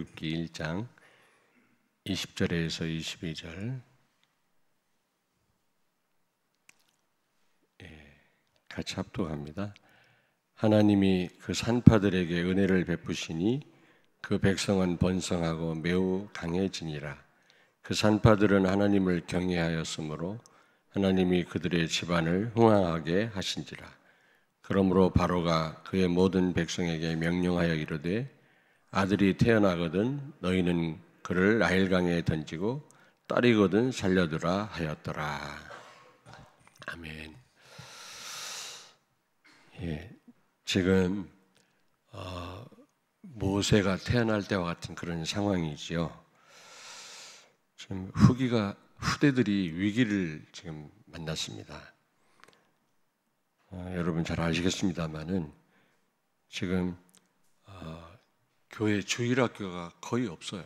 출애굽기 1장 20절에서 22절 같이 합독합니다. 하나님이 그 산파들에게 은혜를 베푸시니 그 백성은 번성하고 매우 강해지니라. 그 산파들은 하나님을 경외하였으므로 하나님이 그들의 집안을 흥왕하게 하신지라. 그러므로 바로가 그의 모든 백성에게 명령하여 이르되 아들이 태어나거든 너희는 그를 나일강에 던지고 딸이거든 살려두라 하였더라. 아멘. 지금 모세가 태어날 때와 같은 그런 상황이지요. 지금 후대들이 위기를 지금 만났습니다. 여러분 잘 아시겠습니다만은 지금 교회 주일학교가 거의 없어요.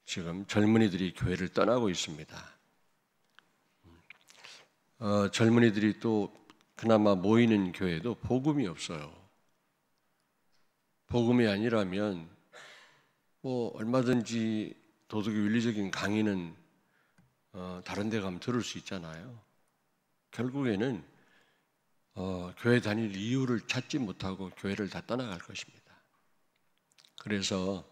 지금 젊은이들이 교회를 떠나고 있습니다. 젊은이들이 또 그나마 모이는 교회도 복음이 없어요. 복음이 아니라면 얼마든지 도덕의 윤리적인 강의는 다른 데 가면 들을 수 있잖아요. 결국에는 교회 다닐 이유를 찾지 못하고 교회를 다 떠나갈 것입니다. 그래서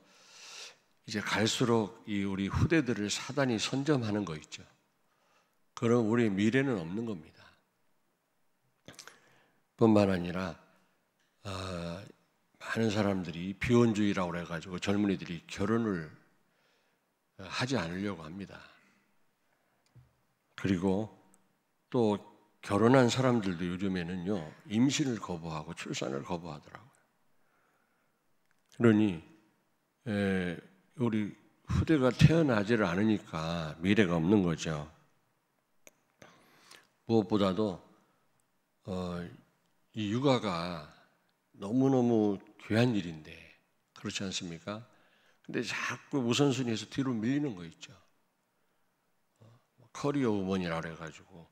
이제 갈수록 우리 후대들을 사단이 선점하는 거 있죠. 그럼 우리의 미래는 없는 겁니다. 뿐만 아니라 많은 사람들이 비혼주의라고 해가지고 젊은이들이 결혼을 하지 않으려고 합니다. 그리고 또 결혼한 사람들도 요즘에는요 임신을 거부하고 출산을 거부하더라고요. 그러니 우리 후대가 태어나지를 않으니까 미래가 없는 거죠. 무엇보다도 이 육아가 너무너무 귀한 일인데 그렇지 않습니까? 근데 자꾸 우선순위에서 뒤로 밀리는 거 있죠. 커리어 우먼이라고 해가지고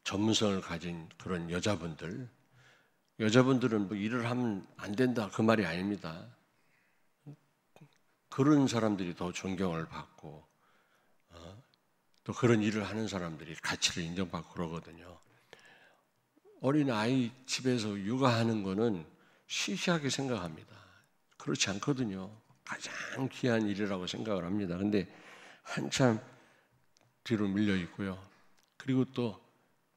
전문성을 가진 그런 여자분들은 일을 하면 안 된다 그 말이 아닙니다. 그런 사람들이 더 존경을 받고 또 그런 일을 하는 사람들이 가치를 인정받고 그러거든요. 어린 아이 집에서 육아하는 거는 시시하게 생각합니다. 그렇지 않거든요. 가장 귀한 일이라고 생각을 합니다. 근데 한참 뒤로 밀려 있고요. 그리고 또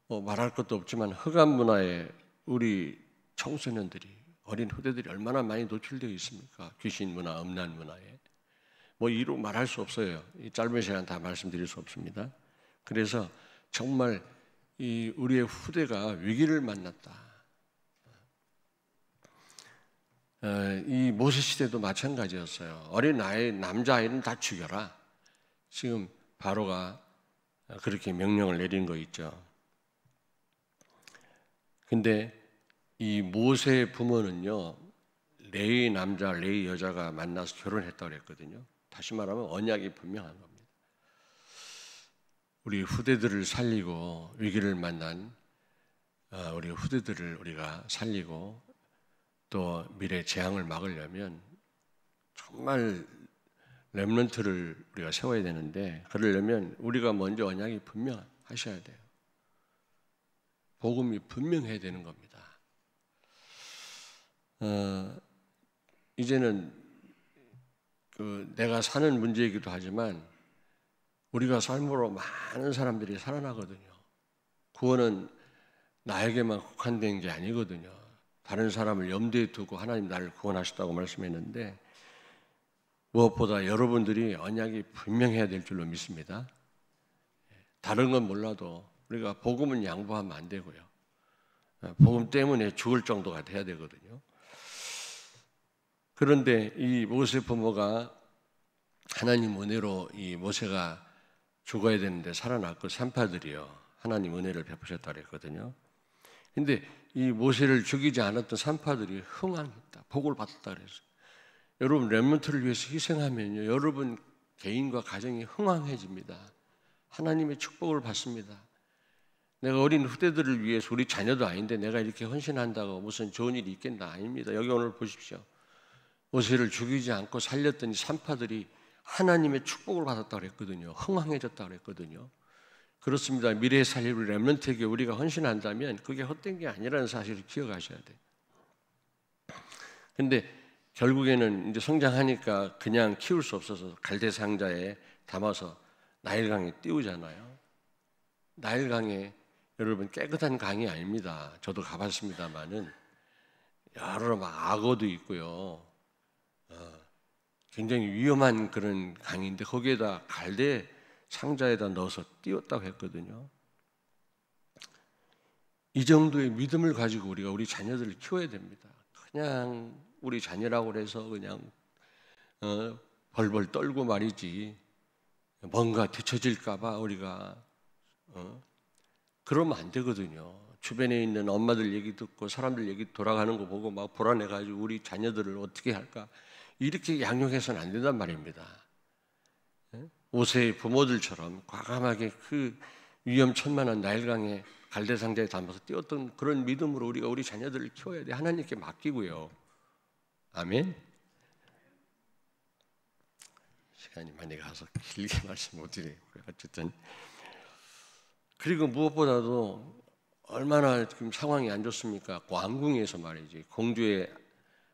말할 것도 없지만 흑암 문화에 우리 청소년들이 어린 후대들이 얼마나 많이 노출되어 있습니까? 귀신 문화, 음란 문화에. 이루 말할 수 없어요. 이 짧은 시간 다 말씀드릴 수 없습니다. 그래서 정말 우리의 후대가 위기를 만났다. 이 모세 시대도 마찬가지였어요. 어린 남자아이는 다 죽여라. 지금 바로가 그렇게 명령을 내린 거 있죠. 근데 이 모세의 부모는요 레위 남자, 레위 여자가 만나서 결혼했다고 그랬거든요. 다시 말하면 언약이 분명한 겁니다. 우리 후대들을 살리고 위기를 만난 우리 후대들을 우리가 살리고 또 미래 재앙을 막으려면 정말 렘넌트를 우리가 세워야 되는데 그러려면 우리가 먼저 언약이 분명하셔야 돼요. 복음이 분명해야 되는 겁니다. 이제는 내가 사는 문제이기도 하지만 우리가 삶으로 많은 사람들이 살아나거든요. 구원은 나에게만 국한된 게 아니거든요. 다른 사람을 염두에 두고 하나님 나를 구원하셨다고 말씀했는데 무엇보다 여러분들이 언약이 분명해야 될 줄로 믿습니다. 다른 건 몰라도 우리가 복음은 양보하면 안 되고요. 복음 때문에 죽을 정도가 돼야 되거든요. 그런데 이 모세 부모가 하나님 은혜로 이 모세가 죽어야 되는데 살아났고 산파들이요 하나님 은혜를 베푸셨다고 했거든요. 근데 이 모세를 죽이지 않았던 산파들이 흥왕했다, 복을 받았다 그랬어요. 여러분 렘넌트를 위해서 희생하면요 여러분 개인과 가정이 흥왕해집니다. 하나님의 축복을 받습니다. 내가 어린 후대들을 위해서 우리 자녀도 아닌데 내가 이렇게 헌신한다고 무슨 좋은 일이 있겠나? 아닙니다. 여기 오늘 보십시오. 모세를 죽이지 않고 살렸더니 산파들이 하나님의 축복을 받았다고 그랬거든요. 흥왕해졌다고 그랬거든요. 그렇습니다. 미래에 살릴 렘넌트에게 우리가 헌신한다면 그게 헛된 게 아니라는 사실을 기억하셔야 돼요. 근데 결국에는 이제 성장하니까 그냥 키울 수 없어서 갈대 상자에 담아서 나일강에 띄우잖아요. 나일강에 여러분 깨끗한 강이 아닙니다. 저도 가봤습니다만은 여러 막 악어도 있고요. 굉장히 위험한 그런 강인데 거기에다 갈대 상자에다 넣어서 띄웠다고 했거든요. 이 정도의 믿음을 가지고 우리가 우리 자녀들을 키워야 됩니다. 그냥 우리 자녀라고 해서 그냥 벌벌 떨고 말이지 뭔가 뒤처질까 봐 우리가 그러면 안 되거든요. 주변에 있는 엄마들 얘기 듣고 사람들 얘기 돌아가는 거 보고 막 불안해가지고 우리 자녀들을 어떻게 할까 이렇게 양육해서는 안 된단 말입니다. 모세의 부모들처럼 과감하게 그 위험천만한 나일강에 갈대상자에 담아서 띄웠던 그런 믿음으로 우리가 우리 자녀들을 키워야 돼. 하나님께 맡기고요. 아멘. 시간이 많이 가서 길게 말씀 못 드리고요. 어쨌든 그리고 무엇보다도 얼마나 지금 상황이 안 좋습니까? 왕궁에서 말이지 공주의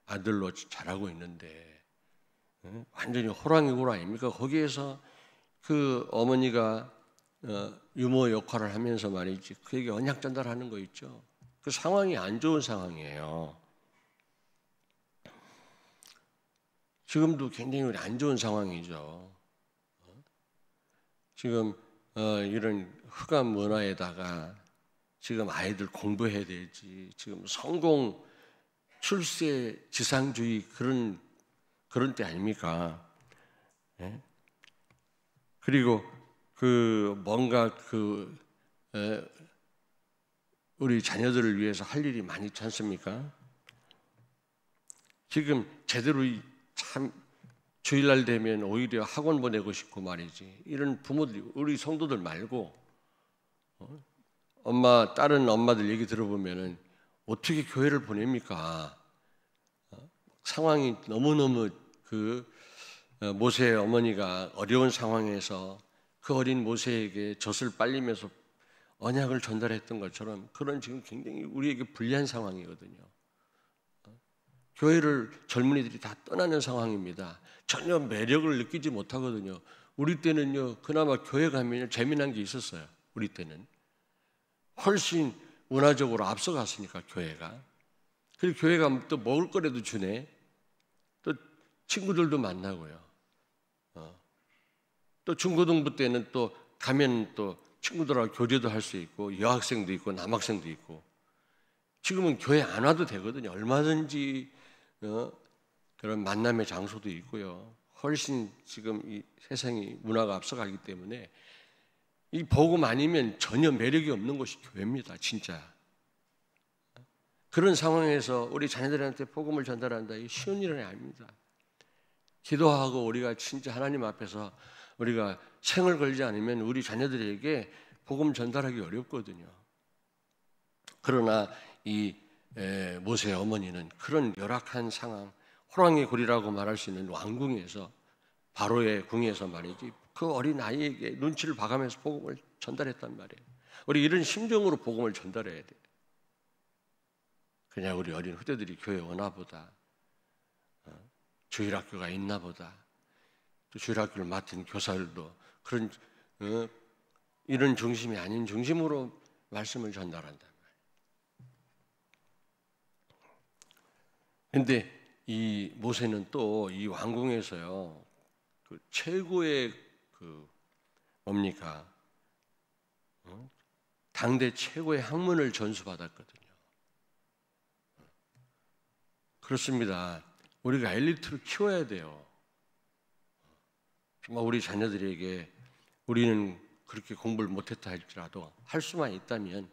아들로 자라고 있는데 완전히 호랑이굴 아닙니까? 거기에서 그 어머니가 유모 역할을 하면서 말이지 그에게 언약 전달하는 거 있죠. 그 상황이 안 좋은 상황이에요. 지금도 굉장히 안 좋은 상황이죠. 지금 이런 흑암 문화에다가 지금 아이들 공부해야 되지. 지금 성공, 출세, 지상주의 그런 때 아닙니까? 예? 그리고 그 뭔가 우리 자녀들을 위해서 할 일이 많이 있지 않습니까? 지금 제대로 참 주일날 되면 오히려 학원 보내고 싶고 말이지. 이런 부모들이 우리 성도들 말고 다른 엄마들 얘기 들어보면은 어떻게 교회를 보냅니까? 상황이 너무너무 모세의 어머니가 어려운 상황에서 그 어린 모세에게 젖을 빨리면서 언약을 전달했던 것처럼 그런 지금 굉장히 우리에게 불리한 상황이거든요. 교회를 젊은이들이 다 떠나는 상황입니다. 전혀 매력을 느끼지 못하거든요. 우리 때는요, 그나마 교회 가면 재미난 게 있었어요. 우리 때는. 훨씬 문화적으로 앞서갔으니까 교회가. 그리고 교회가 또 먹을 거라도 주네. 또 친구들도 만나고요. 또 중고등부 때는 또 가면 또 친구들하고 교제도 할 수 있고 여학생도 있고 남학생도 있고. 지금은 교회 안 와도 되거든요. 얼마든지 그런 만남의 장소도 있고요. 훨씬 지금 이 세상이 문화가 앞서가기 때문에 이 복음 아니면 전혀 매력이 없는 곳이 교회입니다. 진짜. 그런 상황에서 우리 자녀들한테 복음을 전달한다. 이 쉬운 일은 아닙니다. 기도하고 우리가 진짜 하나님 앞에서 우리가 생을 걸지 않으면 우리 자녀들에게 복음 전달하기 어렵거든요. 그러나 이 모세의 어머니는 그런 열악한 상황, 호랑이 굴이라고 말할 수 있는 왕궁에서 바로의 궁에서 말이지 그 어린 아이에게 눈치를 봐가면서 복음을 전달했단 말이에요. 우리 이런 심정으로 복음을 전달해야 돼요. 그냥 우리 어린 후대들이 교회 오나 보다, 주일학교가 있나 보다, 또 주일학교를 맡은 교사들도 그런 이런 중심이 아닌 중심으로 말씀을 전달한단 말이에요. 그런데 이 모세는 또 이 왕궁에서요 그 최고의 뭡니까? 당대 최고의 학문을 전수받았거든요. 그렇습니다. 우리가 엘리트를 키워야 돼요. 정말 우리 자녀들에게 우리는 그렇게 공부를 못했다 할지라도 할 수만 있다면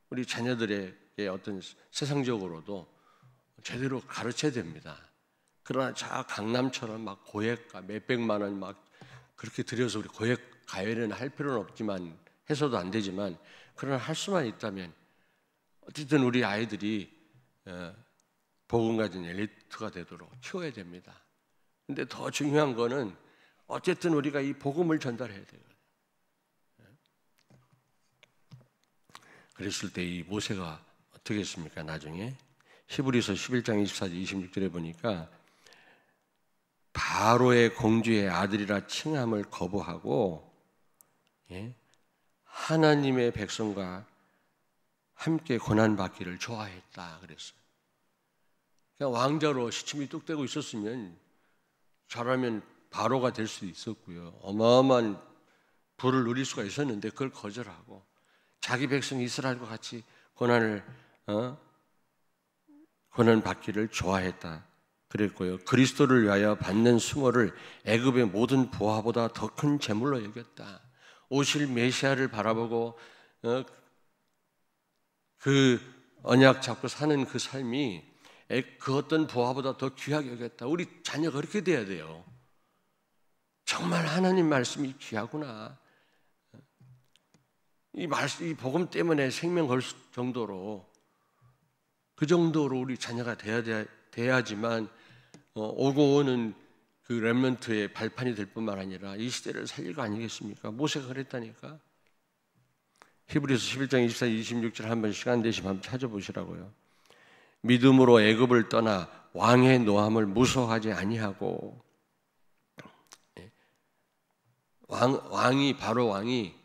우리 자녀들에게 어떤 세상적으로도 제대로 가르쳐야 됩니다. 그러나 저 강남처럼 막 고액가 몇백만 원 막 그렇게 들여서 우리 고액 가해는 할 필요는 없지만 해서도 안 되지만 그러나 할 수만 있다면 어쨌든 우리 아이들이 복음 가진 엘리트가 되도록 키워야 됩니다. 근데 더 중요한 거는 어쨌든 우리가 이 복음을 전달해야 돼요. 그랬을 때 이 모세가 어떻게 했습니까? 나중에 히브리서 11장 24절 26절에 보니까 바로의 공주의 아들이라 칭함을 거부하고 하나님의 백성과 함께 고난받기를 좋아했다 그랬어요. 그냥 왕자로 시침이 뚝 떼고 있었으면 잘하면 바로가 될 수도 있었고요. 어마어마한 부를 누릴 수가 있었는데 그걸 거절하고 자기 백성 이스라엘과 같이 고난받기를 좋아했다 그랬고요. 그리스도를 위하여 받는 수모를 애굽의 모든 부하보다 더 큰 재물로 여겼다. 오실 메시아를 바라보고 그 언약 잡고 사는 그 삶이 그 어떤 부하보다 더 귀하게 여겼다. 우리 자녀가 그렇게 돼야 돼요. 정말 하나님 말씀이 귀하구나. 이 복음 때문에 생명 걸 정도로 그 정도로 우리 자녀가 돼야지만 오고 오는 그 렘넌트의 발판이 될 뿐만 아니라 이 시대를 살릴 거 아니겠습니까? 모세가 그랬다니까. 히브리서 11장 24, 26절 한번 시간 되시면 한번 찾아보시라고요. 믿음으로 애굽을 떠나 왕의 노함을 무서워하지 아니하고 바로 왕이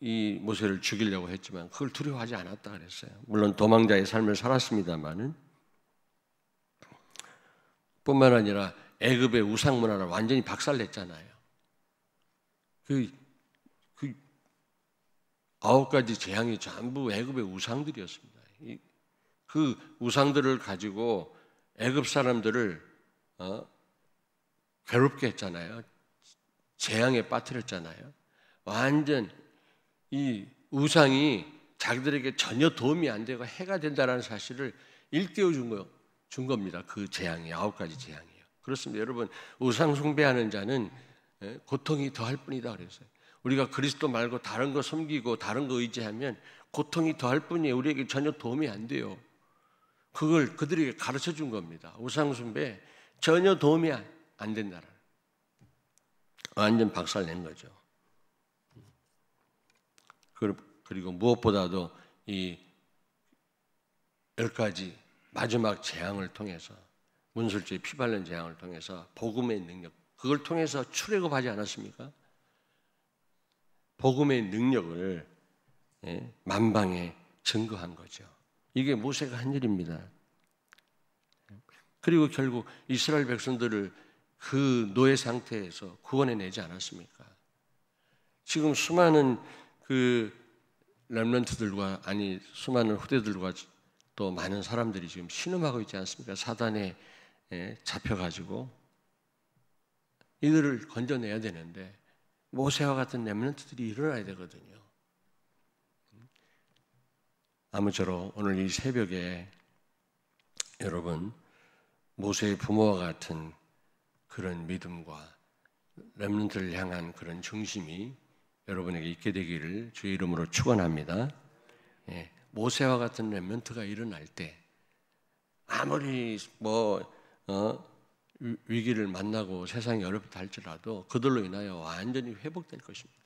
이 모세를 죽이려고 했지만 그걸 두려워하지 않았다 그랬어요. 물론 도망자의 삶을 살았습니다만은 뿐만 아니라 애굽의 우상 문화를 완전히 박살냈잖아요. 그 9가지 재앙이 전부 애굽의 우상들이었습니다. 그 우상들을 가지고 애굽 사람들을 괴롭게 했잖아요. 재앙에 빠뜨렸잖아요. 완전 이 우상이 자기들에게 전혀 도움이 안 되고 해가 된다는 사실을 일깨워 준 겁니다. 그 재앙이 9가지 재앙이에요. 그렇습니다. 여러분, 우상 숭배하는 자는 고통이 더할 뿐이다 그랬어요. 우리가 그리스도 말고 다른 거 섬기고 다른 거 의지하면 고통이 더할 뿐이에요. 우리에게 전혀 도움이 안 돼요. 그걸 그들에게 가르쳐 준 겁니다. 우상 숭배 전혀 도움이 안 된다는. 완전 박살낸 거죠. 그리고 무엇보다도 이 10가지 마지막 재앙을 통해서 문술주의 피발른 재앙을 통해서 복음의 능력, 그걸 통해서 출애굽하지 않았습니까? 복음의 능력을 만방에 증거한 거죠. 이게 모세가 한 일입니다. 그리고 결국 이스라엘 백성들을 그 노예 상태에서 구원해내지 않았습니까? 지금 수많은 그 렘넌트들과 수많은 후대들과 또 많은 사람들이 지금 신음하고 있지 않습니까? 사단에 잡혀가지고 이들을 건져내야 되는데 모세와 같은 렘넌트들이 일어나야 되거든요. 아무쪼록 오늘 이 새벽에 여러분 모세의 부모와 같은 그런 믿음과 렘넌트를 향한 그런 중심이 여러분에게 있게 되기를 주의 이름으로 축원합니다. 모세와 같은 렘넌트가 일어날 때 아무리 위기를 만나고 세상이 어렵다 할지라도 그들로 인하여 완전히 회복될 것입니다.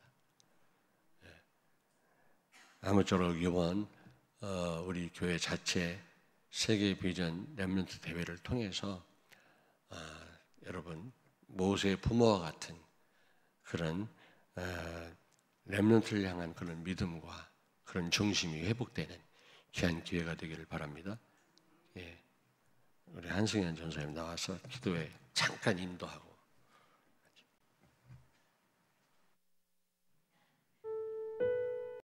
아무쪼록 이번 우리 교회 자체 세계 비전 렘넌트 대회를 통해서 여러분 모세의 부모와 같은 그런 렘넌트를 향한 그런 믿음과 그런 중심이 회복되는 귀한 기회가 되기를 바랍니다. 우리 한승현 전사님 나와서 기도에 잠깐 인도하고